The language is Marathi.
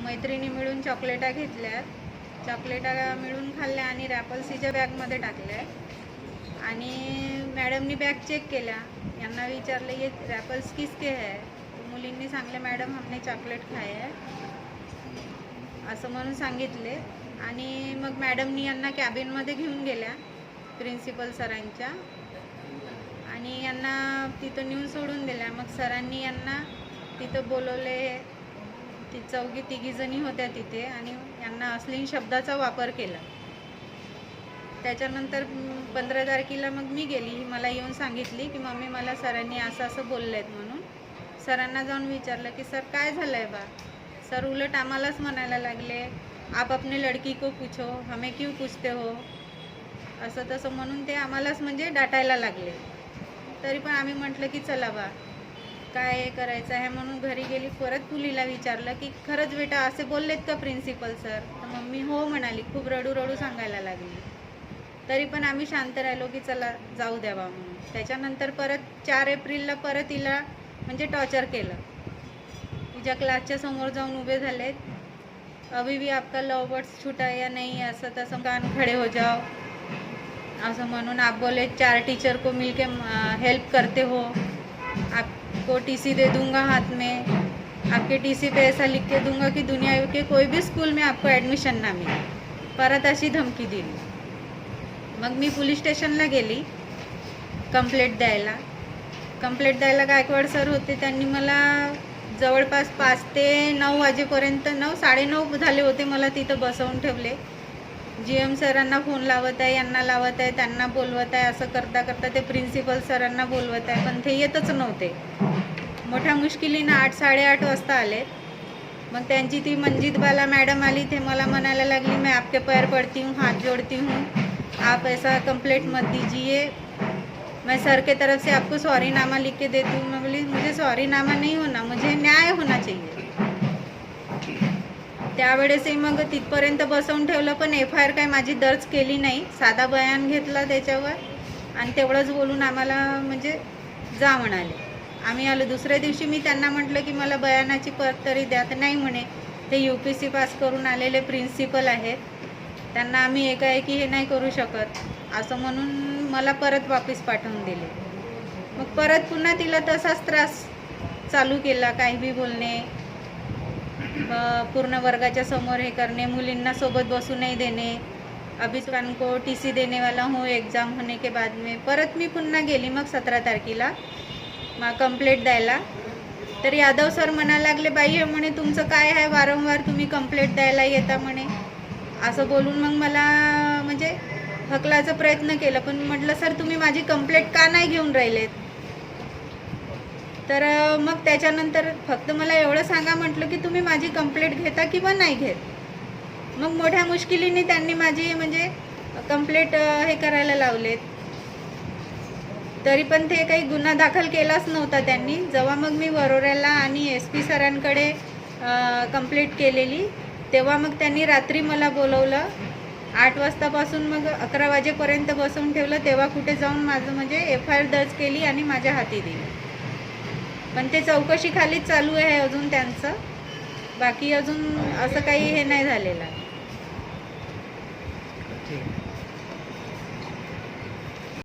मैत्रिणी मिळून चॉकलेटा घेतल्या, चॉकलेटा मिळून खाल्ल्या आणि रॅपल्सीच्या बॅगमध्ये टाकल्या आणि मॅडमनी बॅग चेक केल्या. यांना विचारलं ये रॅपल्स किसके है, तो मुलींनी सांगले मॅडम हमने चॉकलेट खाए है असं म्हणून सांगितले. आणि मग मॅडमनी यांना कॅबिनमध्ये घेऊन गेल्या प्रिन्सिपल सरांच्या आणि यांना तिथं नेऊन सोडून दिल्या. मग सरांनी यांना तिथं बोलवले. ती तिघीजणी होत्या तिथे आणि यांना अश्लील शब्दाचा वापर केला. त्याच्यानंतर 15 तारखेला मग मी गेली. मला येऊन सांगितली की मम्मी मला सरांनी असं असं बोलले आहेत म्हणून. सरांना जाऊन विचारलं की सर काय झालं आहे बा. सर उलट आम्हालाच म्हणायला लागले आप अपने लड़की को पूछो हमें क्यों पूछते हो, असं तसं म्हणून ते आम्हालाच म्हणजे डाटायला लागले. तरी पण आम्ही म्हटलं की चला बा काय करायचं आहे म्हणून घरी गेली. परत मुलीला विचारलं की खरंच बेटा असे बोललेत का प्रिन्सिपल सर. तर मम्मी हो म्हणाली. खूप रडू रडू सांगायला लागली. तरी पण आम्ही शांत राहिलो की चला जाऊ द्यावा म्हणून. त्याच्यानंतर परत 4 एप्रिलला परत तिला म्हणजे टॉर्चर केलं. तिच्या क्लासच्या समोर जाऊन उभे झालेत. अभी भी आपका लव बर्ड्स छूटा या नहीं, असं तसं कान खडे हो जाओ असं म्हणून. आप बोले 4 टीचर को मिलके हेल्प करते हो, आपको टीसी दे दूंगा हाथ में, आपके टीसी पे ऐसा लिख के दूंगा कि दुनिया के कोई भी स्कूल में आपको ॲडमिशन ना मिळे. परत अशी धमकी दिली. मग मी पोलीस स्टेशनला गेली कंप्लेंट द्यायला. कंप्लेंट द्यायला गायकवाड सर होते. त्यांनी मला जवळपास 5 ते 9 वाजेपर्यंत 9-9:30 झाले होते मला तिथं बसवून ठेवले. GM सरांना फोन लावत आहे, यांना लावत आहे, त्यांना बोलवत आहे. असं करता करता ते प्रिन्सिपल सरांना बोलवत आहे पण ते येतच नव्हते. मोठ्या मुश्किलीनं 8-8:30 वाजता आले. मग त्यांची ती मंजितबाला मॅडम आली. ते मला म्हणायला लागली मैं आपके पैर पड़ती हूँ, हाथ जोड़ती हूँ, आप ऐसा कंप्लेंट मत दीजिए, मैं सर के तरफ से आपको सॉरी नामा लिख के देती हूँ. मैं बोली मुझे सॉरी नामा नहीं होना, मुझे न्याय होना चाहिए. त्यावेळेसही मग तिथपर्यंत बसवून ठेवलं पण FIR काय माझी दर्ज केली नाही. साधा बयान घेतला त्याच्यावर आणि तेवढंच बोलून आम्हाला म्हणजे जा म्हणाले. आम्ही आलो. दुसऱ्या दिवशी मी त्यांना म्हटलं की मला बयानाची प्रत तरी द्या. तर नाही म्हणे ते UPSC पास करून आलेले प्रिन्सिपल आहेत, त्यांना आम्ही एकाएकी हे नाही करू शकत असं म्हणून मला परत वापस पाठवून दिले. मग परत पुन्हा तिला तसाच त्रास चालू केला. काही बी बोलणे, पूर्ण वर्गाच्या समोर हे करणे, मुलींना सोबत बसू नाही देणे. अभी को TC देने वाला हूँ एग्ज़ाम होने के बाद में. परत मी पुन्हा गेली मग 17 तारखेला मग कंप्लेंट द्यायला. तर यादव सर म्हणायला लागले बाई हे म्हणे तुमचं काय आहे, वारंवार तुम्ही कंप्लेंट द्यायला येता म्हणे. असं बोलून मग मला म्हणजे हकलाचा प्रयत्न केला. पण म्हटलं सर तुम्ही माझी कंप्लेंट का नाही घेऊन राहिलेत. तर मग त्याच्यानंतर फक्त मला एवढं सांगा म्हटलं की तुम्ही माझी कंप्लेंट घेता किंवा नाही घेत. मग मोठ्या मुश्किलीने त्यांनी माझी म्हणजे कंप्लेंट हे करायला लावलेत. तरी पण ते काही गुन्हा दाखल केलाच नव्हता त्यांनी. जेव्हा मग मी वरोऱ्याला आणि SP सरांकडे कंप्लेंट केलेली तेव्हा मग त्यांनी रात्री मला बोलवलं. 8 वाजतापासून मग 11 वाजेपर्यंत बसवून ठेवलं. तेव्हा कुठे जाऊन माझं म्हणजे FIR दर्ज केली आणि माझ्या हाती दिली. पण ते चौकशी खालीच चालू आहे अजून त्यांचं. बाकी अजून असं काही हे नाही झालेलं.